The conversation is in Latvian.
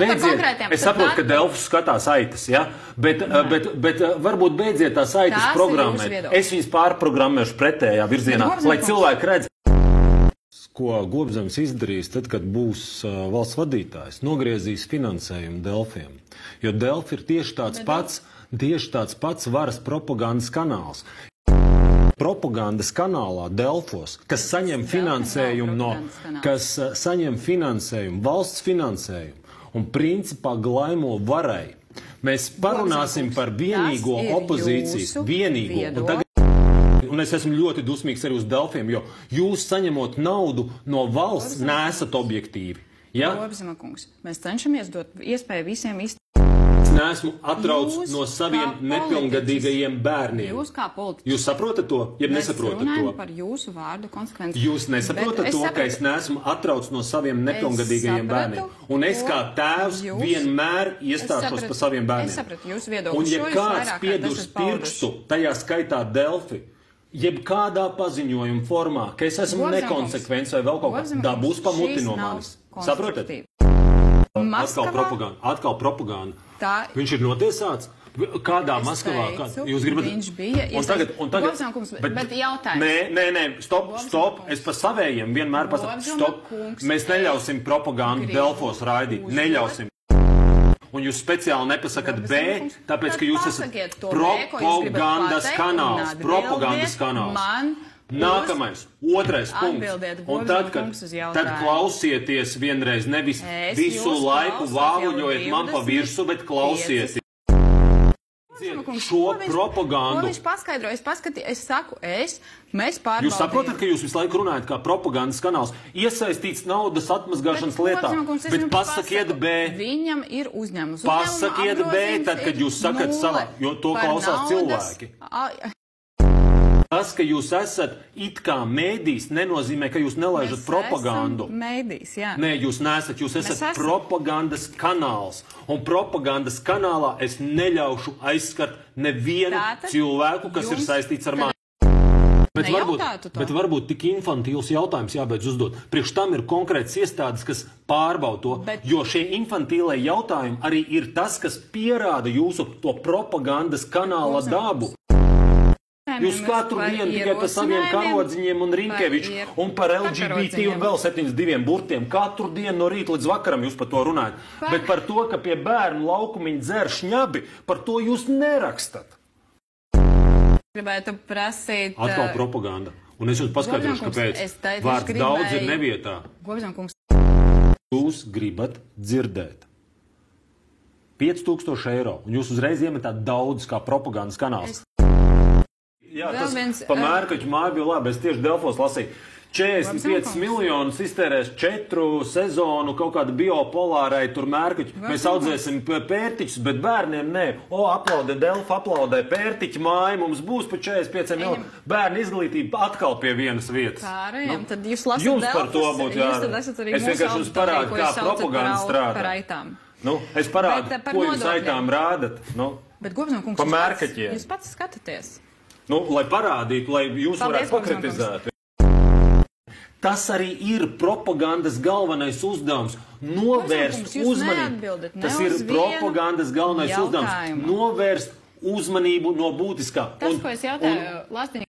Beidziet, es saprotu, ka Delfus skatās aitas, ja? Bet varbūt beidziet tās aitas programmēt. Es viņas pārprogrammēšu pretējā virzienā, lai cilvēki redz. Ko Gobzems izdarīs tad, kad būs valsts vadītājs? Nogriezīs finansējumu Delfiem. Jo Delfi ir tieši tāds pats varas propagandas kanāls. Propagandas kanālā Delfos, kas saņem finansējumu, valsts finansējumu un principā glaimo varai. Mēs parunāsim par vienīgo opozīcijas, un es esmu ļoti dusmīgs arī uz Delfiem, jo jūs saņemot naudu no valsts neesat objektīvi. Ja? Gobzema kungs, mēs cenšamies dot iespēju visiem izteikt. Neesmu atrauc no saviem nepilngadīgajiem bērniem. Jūs kā politiķis. Jūs saprotat to, ja nesaprotat to? Mēs runājam par jūsu vārdu konsekvenci. Jūs nesaprotat to, ka es neesmu atrauc no saviem nepilngadīgajiem bērniem. Un es kā tēvs vienmēr iestāšos par saviem bērniem. Es sapratu jūsu viedokli. Un ja kāds piedurs pirkstu, tajā skaitā Delfi, jebkādā paziņojuma formā, ka es esmu nekonsekvents vai vēl kaut kā, dabūs pamuti no manis. Saprotat? Atkal propaganda. Viņš ir notiesāts? Kādā Maskavā? Jūs gribat? Viņš bija iesaistīts. Bet jautājums. Nē, stop. Es par savējiem vienmēr pasaku. Stop. Mēs neļausim propagandu Delfos raidīt. Neļausim. Un jūs speciāli nepasakat B, tāpēc, ka jūs esat propagandas kanāls. Propagandas kanāls. Nākamais, otrais punkts. Un tad klausieties vienreiz, nevis visu laiku vāvuļojiet man pa virsu, bet klausieties. Šo propagandu. Ko viņš paskaidro? Mēs pārbaudījām. Jūs saprotat, ka jūs visu laiku runājat kā propagandas kanāls, iesaistīts naudas atmazgāšanas lietā, bet pasakiet B. Viņam ir uzņēmums. Pasakiet B, tad, kad jūs sakat savā, jo to klausās cilvēki. Tas, ka jūs esat it kā mēdījis, nenozīmē, ka jūs nelaižat propagandu. Mēdījis, jā. Nē, jūs nesat, jūs esat propagandas kanāls. Un propagandas kanālā es neļaušu aizskart nevienu cilvēku, kas ir saistīts ar mani. Bet varbūt tik infantīls jautājums jābeidz uzdot. Priekš tam ir konkrēts iestādes, kas pārbauda to, jo šie infantīlai jautājumi arī ir tas, kas pierāda jūsu to propagandas kanāla dabu. Jūs katru dienu tikai par saviem karodziņiem un Rinkeviču un par LGBT un vēl 72 burtiem. Katru dienu no rīta līdz vakaram jūs par to runājat. Bet par to, ka pie bērnu laukumiņa dzer šņabi, par to jūs nerakstat. Gribētu prasīt... Atkal propaganda. Un es jums paskaidrošu, kāpēc. Vārds daudz ir nevietā. Jūs gribat dzirdēt 5000 eiro, un jūs uzreiz iemetāt daudz kā propagandas kanāls. Jā, tas pa Mērkaķu māju bija labi, es tieši Delfos lasīju. 45 miljonus iztērēs 4 sezonu kaut kāda biopolārai tur Mērkaķu. Mēs audzēsim pērtiķus, bet bērniem nē. Aplaudē Delfa, aplaudē pērtiķu māju, mums būs pa 45 miljonu. Bērnu izglītība atkal pie vienas vietas. Pārējiem, tad jūs lasat jums par to būtu jārunā. Es vienkārši jums parādu, kā propaganda strādā. Es parādu, ko jūs aitām rādat. Bet, Gobzema kungs, pa Mērkaķiem. Jūs pats skatāties. Lai parādītu, lai jūs varētu pakritizēt. Tas arī ir propagandas galvenais uzdevums. Novērst uzmanību. Tas ir propagandas galvenais uzdevums. Novērst uzmanību no būtiskā. Tas, ko es jautāju,